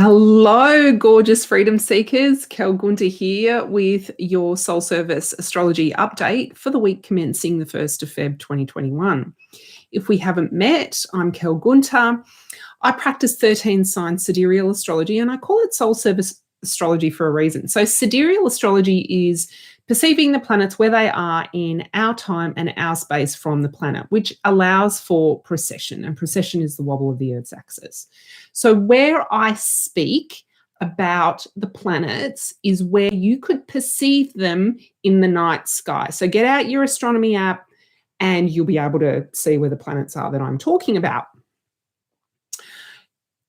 Hello, gorgeous freedom seekers. Kelgunta here with your Soul Service Astrology update for the week commencing the 1st of Feb 2021. If we haven't met, I'm Kelgunta. I practice 13 sign sidereal astrology and I call it Soul Service Astrology for a reason. So sidereal astrology is perceiving the planets where they are in our time and our space from the planet, which allows for precession, and precession is the wobble of the Earth's axis. So where I speak about the planets is where you could perceive them in the night sky. So get out your astronomy app and you'll be able to see where the planets are that I'm talking about.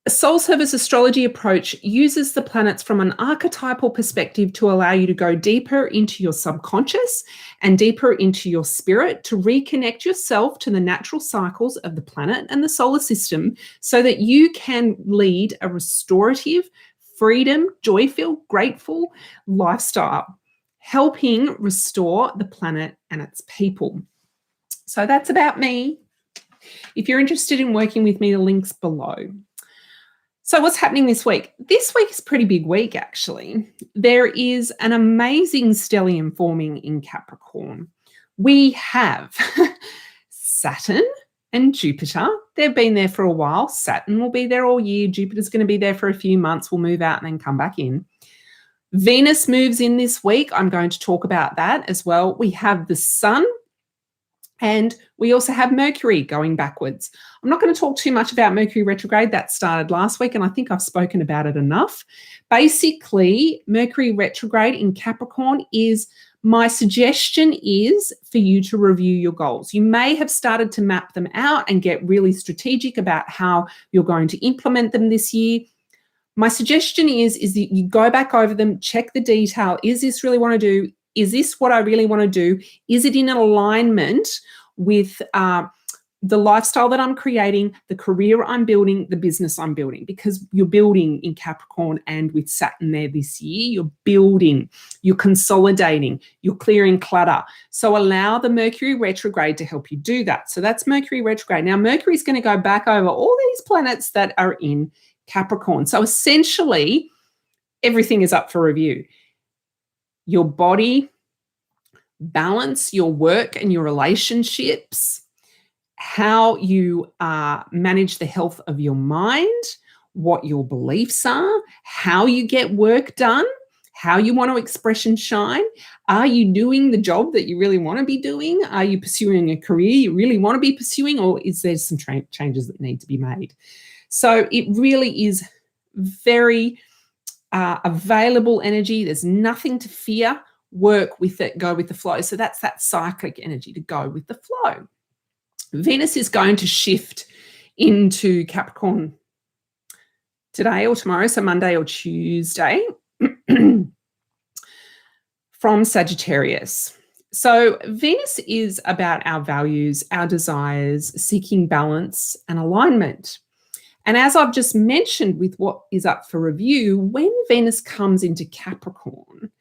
A soul service astrology approach uses the planets from an archetypal perspective to allow you to go deeper into your subconscious and deeper into your spirit to reconnect yourself to the natural cycles of the planet and the solar system so that you can lead a restorative, freedom, joy-filled, grateful lifestyle, helping restore the planet and its people. So that's about me. If you're interested in working with me, the link's below. So what's happening this week? This week is a pretty big week, actually. There is an amazing stellium forming in Capricorn. We have Saturn and Jupiter. They've been there for a while. Saturn will be there all year. Jupiter's going to be there for a few months. We'll move out and then come back in. Venus moves in this week. I'm going to talk about that as well. We have the Sun. And we also have Mercury going backwards. I'm not going to talk too much about Mercury retrograde. That started last week, and I think I've spoken about it enough. Basically, Mercury retrograde in Capricorn is, my suggestion is for you to review your goals. You may have started to map them out and get really strategic about how you're going to implement them this year. My suggestion is that you go back over them, check the detail. Is this really want to do? Is this what I really want to do? Is it in alignment with the lifestyle that I'm creating, the career I'm building, the business I'm building? Because you're building in Capricorn and with Saturn there this year, you're building, you're consolidating, you're clearing clutter. So allow the Mercury retrograde to help you do that. So that's Mercury retrograde. Now, Mercury is going to go back over all these planets that are in Capricorn. So essentially, everything is up for review. Your body, balance, your work and your relationships, how you manage the health of your mind, what your beliefs are, how you get work done, how you want to express and shine. Are you doing the job that you really want to be doing? Are you pursuing a career you really want to be pursuing, or is there some changes that need to be made? So it really is very available energy. There's nothing to fear. Work with it, go with the flow. So that's that cyclic energy, to go with the flow. Venus is going to shift into Capricorn today or tomorrow, so Monday or Tuesday, from Sagittarius. So Venus is about our values, our desires, seeking balance and alignment. And as I've just mentioned with what is up for review, when Venus comes into Capricorn,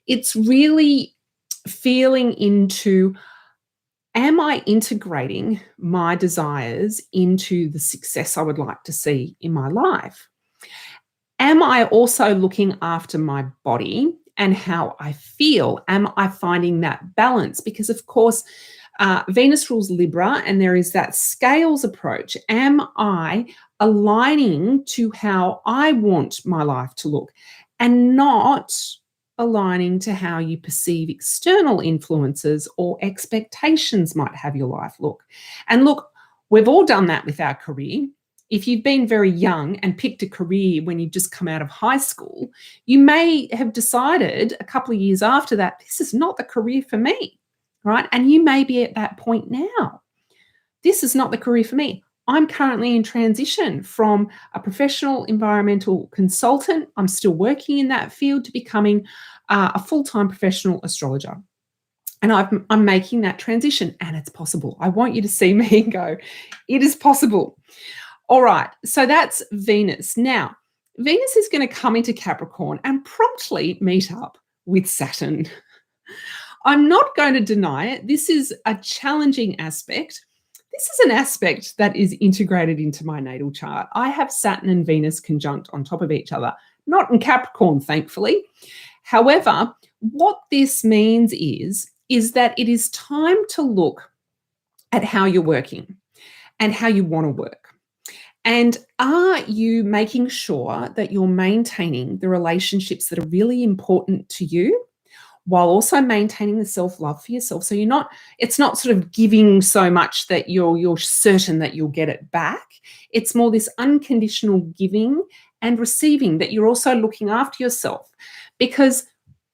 it's really feeling into, am I integrating my desires into the success I would like to see in my life? Am I also looking after my body and how I feel? Am I finding that balance? Because, of course, Venus rules Libra, and there is that scales approach. Am I aligning to how I want my life to look and not aligning to how you perceive external influences or expectations might have your life look? And look, we've all done that with our career. If you've been very young and picked a career when you've just come out of high school, you may have decided a couple of years after that, this is not the career for me, right? And you may be at that point now. This is not the career for me. I'm currently in transition from a professional environmental consultant, I'm still working in that field, to becoming a full-time professional astrologer. And I'm making that transition, and it's possible. I want you to see me and go, it is possible. All right, so that's Venus. Now, Venus is going to come into Capricorn and promptly meet up with Saturn. I'm not going to deny it. This is a challenging aspect. This is an aspect that is integrated into my natal chart. I have Saturn and Venus conjunct on top of each other, not in Capricorn, thankfully. However, what this means is that it is time to look at how you're working and how you want to work. And are you making sure that you're maintaining the relationships that are really important to you while also maintaining the self-love for yourself? So it's not sort of giving so much that you're certain that you'll get it back. It's more this unconditional giving and receiving, that you're also looking after yourself, because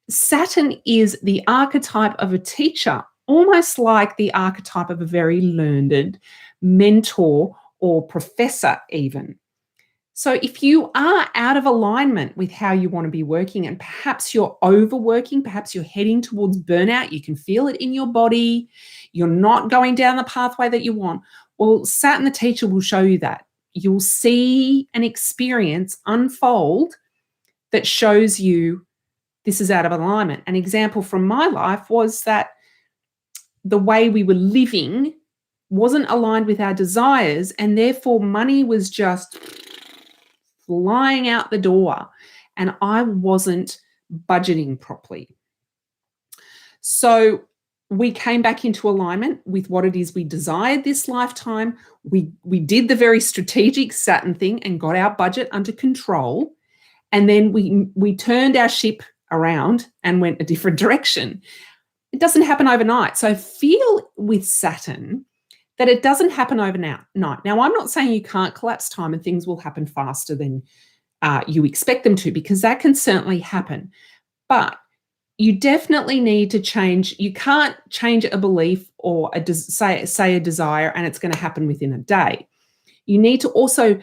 Saturn is the archetype of a teacher, almost like the archetype of a very learned mentor or professor even. So if you are out of alignment with how you want to be working, and perhaps you're overworking, perhaps you're heading towards burnout, you can feel it in your body, you're not going down the pathway that you want, well, Saturn the teacher will show you that. You'll see an experience unfold that shows you this is out of alignment. An example from my life was that the way we were living wasn't aligned with our desires, and therefore money was just flying out the door, and I wasn't budgeting properly. So we came back into alignment with what it is we desired this lifetime. We did the very strategic Saturn thing and got our budget under control, and then we turned our ship around and went a different direction. It doesn't happen overnight. So feel with Saturn that it doesn't happen overnight. Now, I'm not saying you can't collapse time and things will happen faster than you expect them to, because that can certainly happen. But you definitely need to change. You can't change a belief or say a desire and it's going to happen within a day. You need to also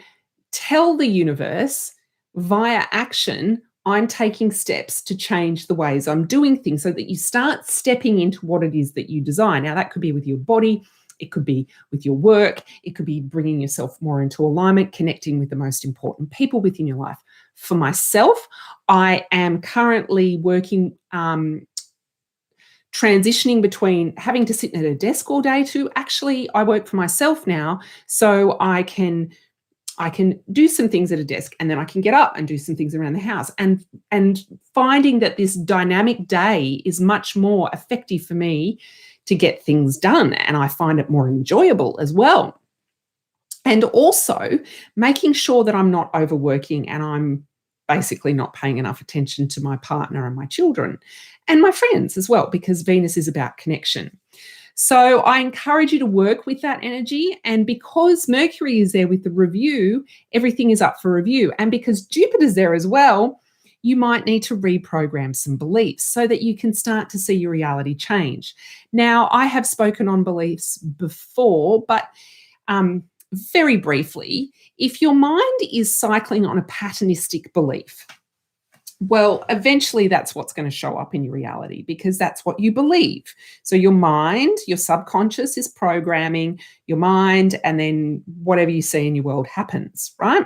tell the universe via action, I'm taking steps to change the ways I'm doing things, so that you start stepping into what it is that you desire. Now, that could be with your body, it could be with your work, it could be bringing yourself more into alignment, connecting with the most important people within your life. For myself, I am currently working, transitioning between having to sit at a desk all day to actually I work for myself now, so I can do some things at a desk and then I can get up and do some things around the house, and finding that this dynamic day is much more effective for me to get things done, and I find it more enjoyable as well. And also making sure that I'm not overworking and I'm basically not paying enough attention to my partner and my children and my friends as well, because Venus is about connection. So I encourage you to work with that energy. And because Mercury is there with the review, everything is up for review. And because Jupiter's there as well, you might need to reprogram some beliefs so that you can start to see your reality change. Now, I have spoken on beliefs before, but very briefly, if your mind is cycling on a patternistic belief, well, eventually that's what's going to show up in your reality, because that's what you believe. So your mind, your subconscious is programming your mind, and then whatever you see in your world happens, right?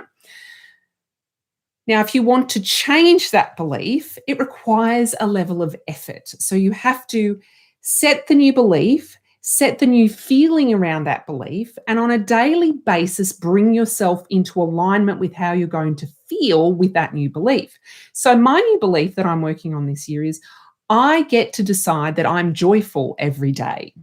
Now, if you want to change that belief, it requires a level of effort. So you have to set the new belief, set the new feeling around that belief, and on a daily basis, bring yourself into alignment with how you're going to feel with that new belief. So my new belief that I'm working on this year is I get to decide that I'm joyful every day.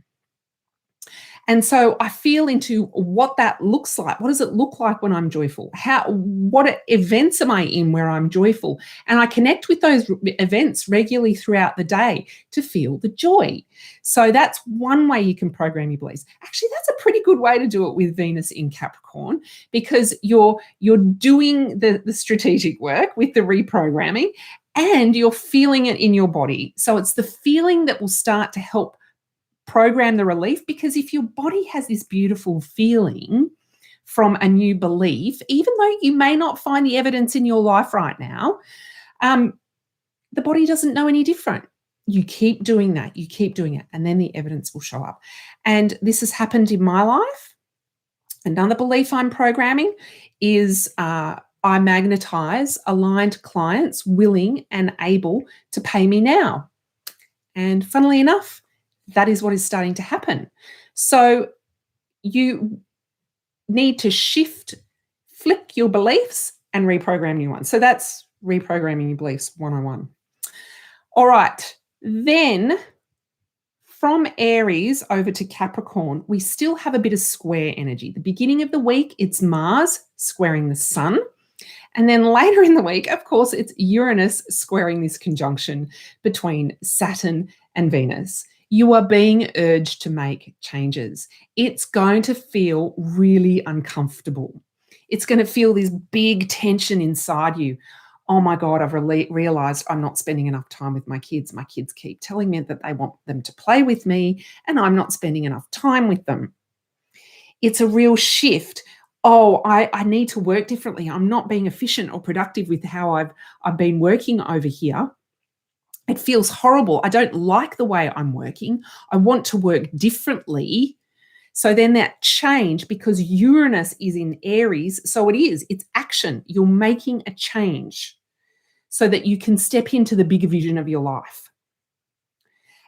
And so I feel into what that looks like. What does it look like when I'm joyful? What events am I in where I'm joyful? And I connect with those events regularly throughout the day to feel the joy. So that's one way you can program your beliefs. Actually, that's a pretty good way to do it with Venus in Capricorn, because you're doing the strategic work with the reprogramming, and you're feeling it in your body. So it's the feeling that will start to help program the relief, because if your body has this beautiful feeling from a new belief, even though you may not find the evidence in your life right now, the body doesn't know any different. You keep doing that, you keep doing it, and then the evidence will show up. And this has happened in my life. Another belief I'm programming is I magnetize aligned clients willing and able to pay me now. And funnily enough, that is what is starting to happen. So you need to flip your beliefs and reprogram new ones. So that's reprogramming your beliefs 101. All right, then from Aries over to Capricorn, we still have a bit of square energy. The beginning of the week, it's Mars squaring the Sun. And then later in the week, of course, it's Uranus squaring this conjunction between Saturn and Venus. You are being urged to make changes. It's going to feel really uncomfortable. It's going to feel this big tension inside you. Oh my God, I've realized I'm not spending enough time with my kids. My kids keep telling me that they want them to play with me, and I'm not spending enough time with them. It's a real shift. Oh, I need to work differently. I'm not being efficient or productive with how I've been working over here. It feels horrible. I don't like the way I'm working. I want to work differently. So then that change, because Uranus is in Aries, so it's action. You're making a change so that you can step into the bigger vision of your life.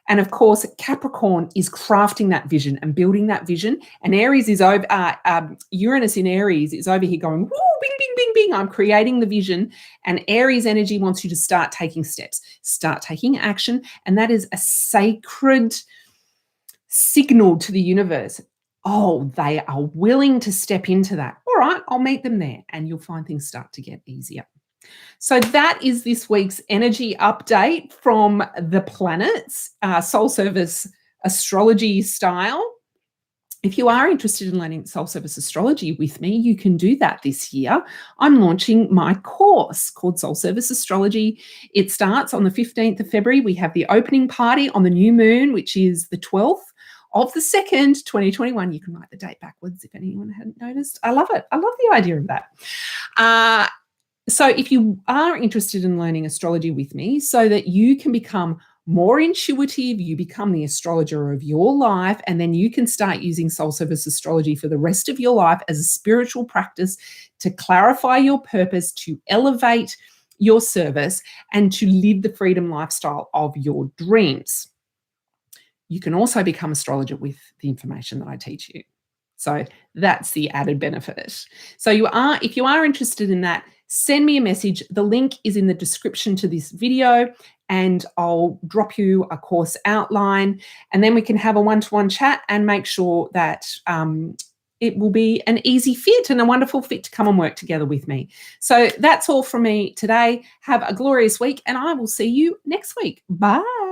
And of course, Capricorn is crafting that vision and building that vision. And Aries is over, Uranus in Aries is over here going, woo, bing, bing, bing, bing. I'm creating the vision. And Aries energy wants you to start taking steps, start taking action. And that is a sacred signal to the universe. Oh, they are willing to step into that. All right, I'll meet them there. And you'll find things start to get easier. So that is this week's energy update from the planets, soul service astrology style. If you are interested in learning soul service astrology with me, you can do that this year. I'm launching my course called Soul Service Astrology. It starts on the 15th of February. We have the opening party on the new moon, which is the 12th of the 2nd, 2021. You can write the date backwards if anyone hadn't noticed. I love it. I love the idea of that. So if you are interested in learning astrology with me so that you can become more intuitive, you become the astrologer of your life, and then you can start using soul service astrology for the rest of your life as a spiritual practice to clarify your purpose, to elevate your service, and to live the freedom lifestyle of your dreams. You can also become astrologer with the information that I teach you. So that's the added benefit. So if you are interested in that, send me a message. The link is in the description to this video, and I'll drop you a course outline, and then we can have a one-to-one chat and make sure that it will be an easy fit and a wonderful fit to come and work together with me. So that's all from me today. Have a glorious week, and I will see you next week. Bye.